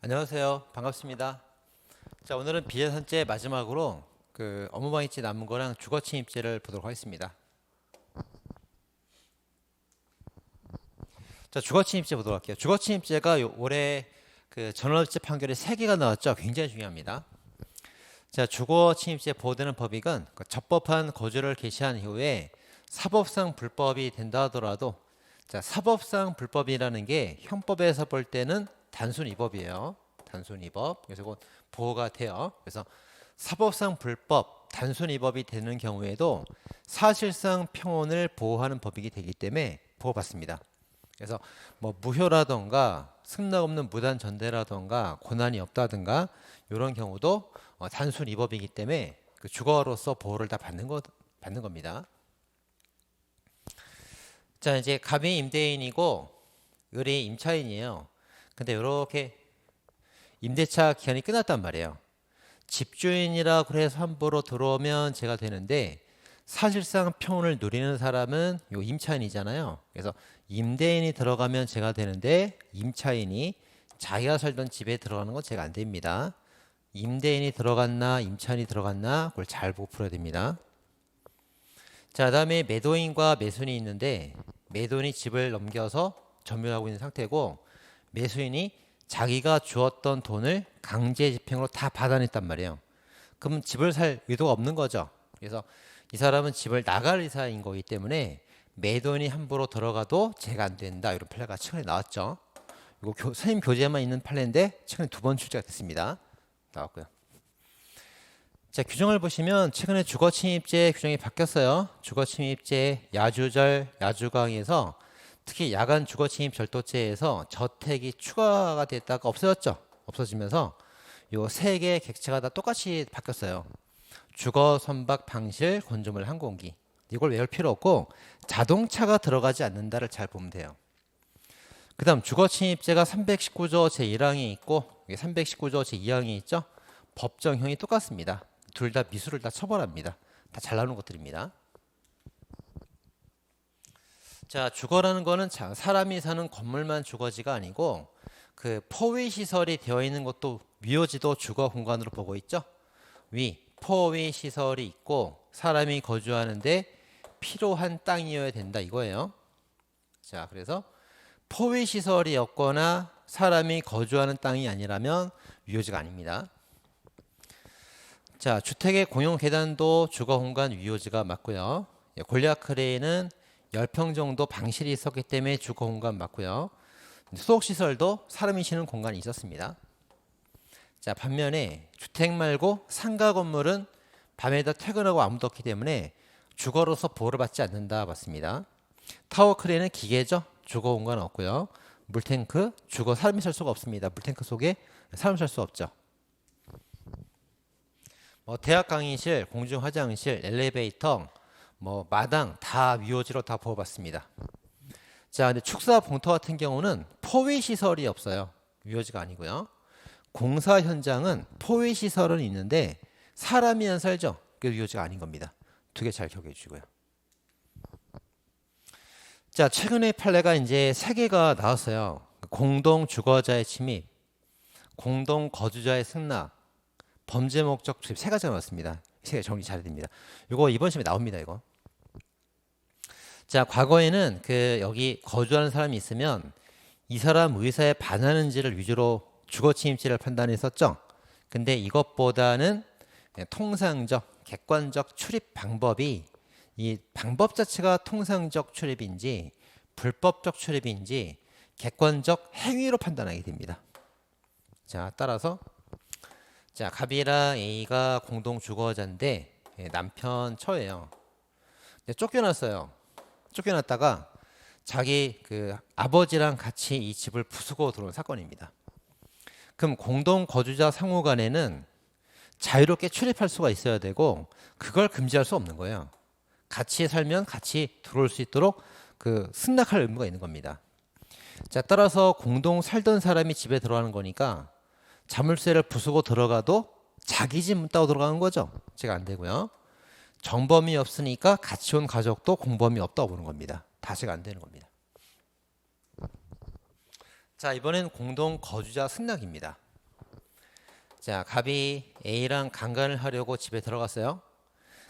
안녕하세요. 반갑습니다. 자, 오늘은 비례선제 마지막으로 업무방해죄 남은 거랑 주거침입죄를 보도록 하겠습니다. 자, 주거침입죄 보도록 할게요. 주거침입죄가 올해 전원합체 판결이 3개가 나왔죠. 굉장히 중요합니다. 자, 주거침입죄 보호되는 법익은 적법한 거주를 개시한 이후에 사법상 불법이 된다 하더라도, 자, 사법상 불법이라는 게 형법에서 볼 때는 단순 위법이에요. 단순 위법. 그래서 곧 보호가 돼요. 그래서 사법상 불법, 단순 위법이 되는 경우에도 사실상 평온을 보호하는 법익이 되기 때문에 보호받습니다. 그래서 뭐 무효라던가 승낙 없는 무단 전대라던가 고난이 없다든가 이런 경우도 단순 위법이기 때문에 주거로서 보호를 다 받는 겁니다. 자, 이제 갑이 임대인이고 을이 임차인이에요. 근데 이렇게 임대차 기간이 끝났단 말이에요. 집주인이라고 해서 함부로 들어오면 죄가 되는데, 사실상 평온을 누리는 사람은 요 임차인이잖아요. 그래서 임대인이 들어가면 죄가 되는데, 임차인이 자기가 살던 집에 들어가는 건 죄가 안 됩니다. 임대인이 들어갔나 임차인이 들어갔나 그걸 잘 보고 풀어야 됩니다. 자, 그다음에 매도인과 매수인이 있는데, 매도인이 집을 넘겨서 점유하고 있는 상태고, 매수인이 자기가 주었던 돈을 강제 집행으로 다 받아냈단 말이에요. 그럼 집을 살 의도가 없는 거죠. 그래서 이 사람은 집을 나갈 의사인 거기 때문에 매도인이 함부로 들어가도 죄가 안 된다, 이런 판례가 최근에 나왔죠. 이거 선생님 교재에만 있는 판례인데 최근에 2번 출제가 됐습니다. 나왔고요. 자, 규정을 보시면 최근에 주거침입죄 규정이 바뀌었어요. 주거침입죄 야주절, 야주강에서 특히 야간 주거침입 절도죄에서 저택이 추가가 됐다가 없어졌죠. 없어지면서 요 3개의 객체가 다 똑같이 바뀌었어요. 주거, 선박, 방실, 건조물, 항공기. 이걸 외울 필요 없고 자동차가 들어가지 않는다를 잘 보면 돼요. 그 다음 주거침입죄가 319조 제1항이 있고 319조 제2항이 있죠. 법정형이 똑같습니다. 둘 다 미수를 다 처벌합니다. 다 잘 나오는 것들입니다. 자, 주거라는 거는 사람이 사는 건물만 주거지가 아니고 포위 시설이 되어 있는 것도 위호지도 주거 공간으로 보고 있죠. 포위 시설이 있고 사람이 거주하는데 필요한 땅이어야 된다, 이거예요. 자, 그래서 포위 시설이 없거나 사람이 거주하는 땅이 아니라면 위호지가 아닙니다. 자, 주택의 공용 계단도 주거 공간 위호지가 맞고요. 골리앗 크레인은 10평 정도 방실이 있었기 때문에 주거 공간 맞고요. 수속시설도 사람이 쉬는 공간이 있었습니다. 자, 반면에 주택 말고 상가 건물은 밤에다 퇴근하고 아무도 없기 때문에 주거로서 보호를 받지 않는다 맞습니다. 타워 크레인은 기계죠. 주거 공간 없고요. 물탱크, 주거 사람이 살 수가 없습니다. 물탱크 속에 사람 살 수 없죠. 대학 강의실, 공중 화장실, 엘리베이터, 마당 다 위호지로 다 보호받습니다. 자, 근데 축사 봉터 같은 경우는 포위 시설이 없어요. 위호지가 아니고요. 공사 현장은 포위 시설은 있는데 사람이 안 살죠. 그게 위호지가 아닌 겁니다. 2개 잘 기억해 주시고요. 자, 최근에 판례가 이제 3개가 나왔어요. 공동 주거자의 침입, 공동 거주자의 승낙, 범죄 목적 투입, 3가지가 나왔습니다. 3개 정리 잘해야 됩니다. 이거 이번 시험에 나옵니다, 이거. 자, 과거에는 여기 거주하는 사람이 있으면 이 사람 의사에 반하는지를 위주로 주거침입죄를 판단했었죠. 근데 이것보다는 통상적, 객관적 출입 방법이, 이 방법 자체가 통상적 출입인지 불법적 출입인지 객관적 행위로 판단하게 됩니다. 자, 따라서 자, 갑이랑 A가 공동 주거자인데 남편 처예요. 쫓겨났어요. 쫓겨났다가 자기 아버지랑 같이 이 집을 부수고 들어온 사건입니다. 그럼 공동 거주자 상호 간에는 자유롭게 출입할 수가 있어야 되고 그걸 금지할 수 없는 거예요. 같이 살면 같이 들어올 수 있도록 승낙할 의무가 있는 겁니다. 자, 따라서 공동 살던 사람이 집에 들어가는 거니까 자물쇠를 부수고 들어가도 자기 집 문 따고 들어가는 거죠. 제가 안 되고요. 정범이 없으니까 같이 온 가족도 공범이 없다고 보는 겁니다. 다시가 안 되는 겁니다. 자, 이번엔 공동 거주자 승낙입니다. 자, 갑이 A랑 강간을 하려고 집에 들어갔어요.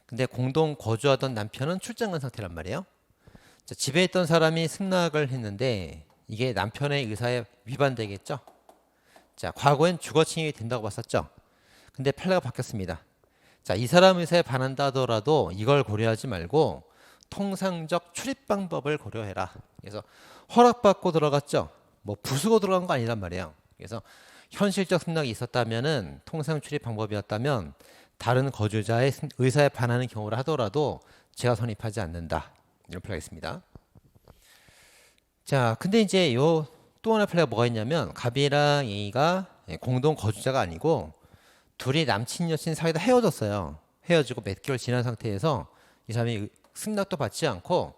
근데 공동 거주하던 남편은 출장 간 상태란 말이에요. 자, 집에 있던 사람이 승낙을 했는데 이게 남편의 의사에 위반되겠죠. 자, 과거엔 주거침입이 된다고 봤었죠. 근데 판례가 바뀌었습니다. 자, 이 사람 의사에 반한다 하더라도 이걸 고려하지 말고 통상적 출입 방법을 고려해라. 그래서 허락받고 들어갔죠. 뭐 부수고 들어간 거 아니란 말이에요. 그래서 현실적 승낙이 있었다면은 통상 출입 방법이었다면 다른 거주자의 의사에 반하는 경우를 하더라도 제가 선입하지 않는다. 이런 플레이가 있습니다. 자, 근데 이제 요 또 하나 플레이가 뭐가 있냐면 갑이랑 A가 공동 거주자가 아니고 둘이 남친 여친 사이다 헤어졌어요. 헤어지고 몇 개월 지난 상태에서 이 사람이 승낙도 받지 않고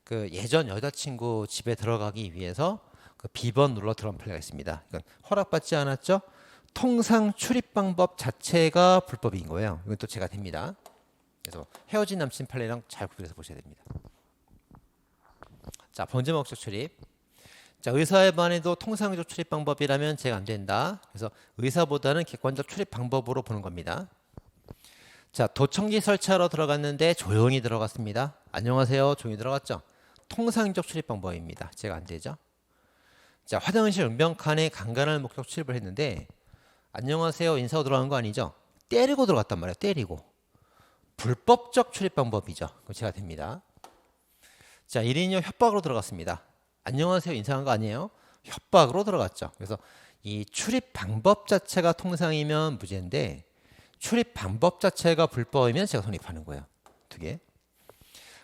그 예전 여자친구 집에 들어가기 위해서 그 비번 눌러 들어간 플레이가 있습니다. 그러니까 허락받지 않았죠. 통상 출입 방법 자체가 불법인 거예요. 이건 또 제가 됩니다. 그래서 헤어진 남친 판례랑 잘 구별해서 보셔야 됩니다. 자, 범죄 목적 출입. 자, 의사에 반해도 통상적 출입 방법이라면 제가 안 된다. 그래서 의사보다는 객관적 출입 방법으로 보는 겁니다. 자, 도청기 설치하러 들어갔는데 조용히 들어갔습니다. 안녕하세요. 조용히 들어갔죠. 통상적 출입 방법입니다. 제가 안 되죠. 자, 화장실 은병칸에 강간할 목적 출입을 했는데 안녕하세요 인사하고 들어간 거 아니죠. 때리고 들어갔단 말이에요. 때리고. 불법적 출입 방법이죠. 그럼 제가 됩니다. 자, 1인용 협박으로 들어갔습니다. 안녕하세요 인사한 거 아니에요. 협박으로 들어갔죠. 그래서 이 출입 방법 자체가 통상이면 무죄인데 출입 방법 자체가 불법이면 제가 성립하는 거예요. 두 개.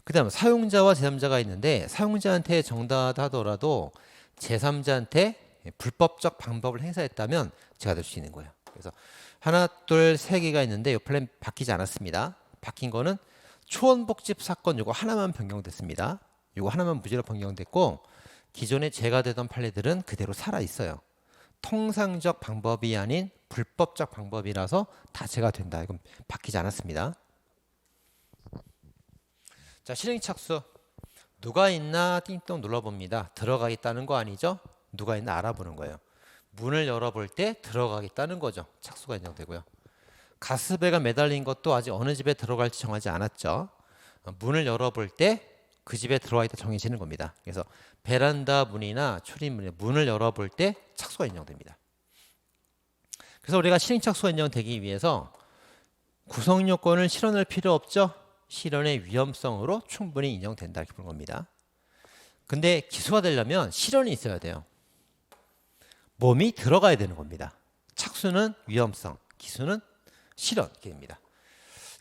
그 다음 사용자와 제3자가 있는데 사용자한테 정당하더라도 제3자한테 불법적 방법을 행사했다면 제가 될 수 있는 거예요. 그래서 하나, 둘, 세 개가 있는데 이 플랜 바뀌지 않았습니다. 바뀐 거는 초원복집 사건 요거 하나만 변경됐습니다. 요거 하나만 무죄로 변경됐고 기존에 제가 되던 판례들은 그대로 살아 있어요. 통상적 방법이 아닌 불법적 방법이라서 다 제가 된다. 이건 바뀌지 않았습니다. 자, 실행 착수. 누가 있나 띵동 눌러봅니다. 들어가겠다는 거 아니죠? 누가 있나 알아보는 거예요. 문을 열어볼 때 들어가겠다는 거죠. 착수가 인정되고요. 가스배가 매달린 것도 아직 어느 집에 들어갈지 정하지 않았죠. 문을 열어볼 때 그 집에 들어와 있다 정해지는 겁니다. 그래서 베란다 문이나 출입문에 문을 열어볼 때 착수가 인정됩니다. 그래서 우리가 실행 착수가 인정되기 위해서 구성 요건을 실현할 필요 없죠. 실현의 위험성으로 충분히 인정된다 이렇게 보는 겁니다. 근데 기소가 되려면 실현이 있어야 돼요. 몸이 들어가야 되는 겁니다. 착수는 위험성, 기소는 실현 이렇게 됩니다.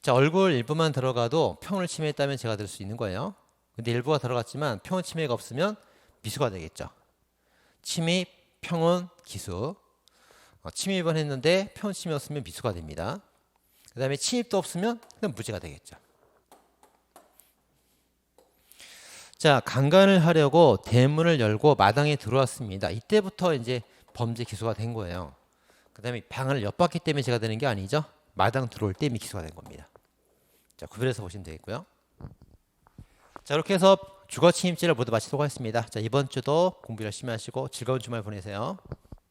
자, 얼굴 일부만 들어가도 평을 침해했다면 제가 될 수 있는 거예요. 근데 일부가 들어갔지만 평은 침해가 없으면 미수가 되겠죠. 침입, 평은 기수. 침입은 했는데 평은 침해 없으면 미수가 됩니다. 그 다음에 침입도 없으면 그냥 무죄가 되겠죠. 자, 강간을 하려고 대문을 열고 마당에 들어왔습니다. 이때부터 이제 범죄 기소가 된 거예요. 그 다음에 방을 엿봤기 때문에 제가 되는 게 아니죠. 마당 들어올 때 이미 기소가 된 겁니다. 자, 구별해서 보시면 되겠고요. 자, 이렇게 해서 주거 침입죄를 모두 마치도록 하겠습니다. 자, 이번 주도 공부 열심히 하시고 즐거운 주말 보내세요.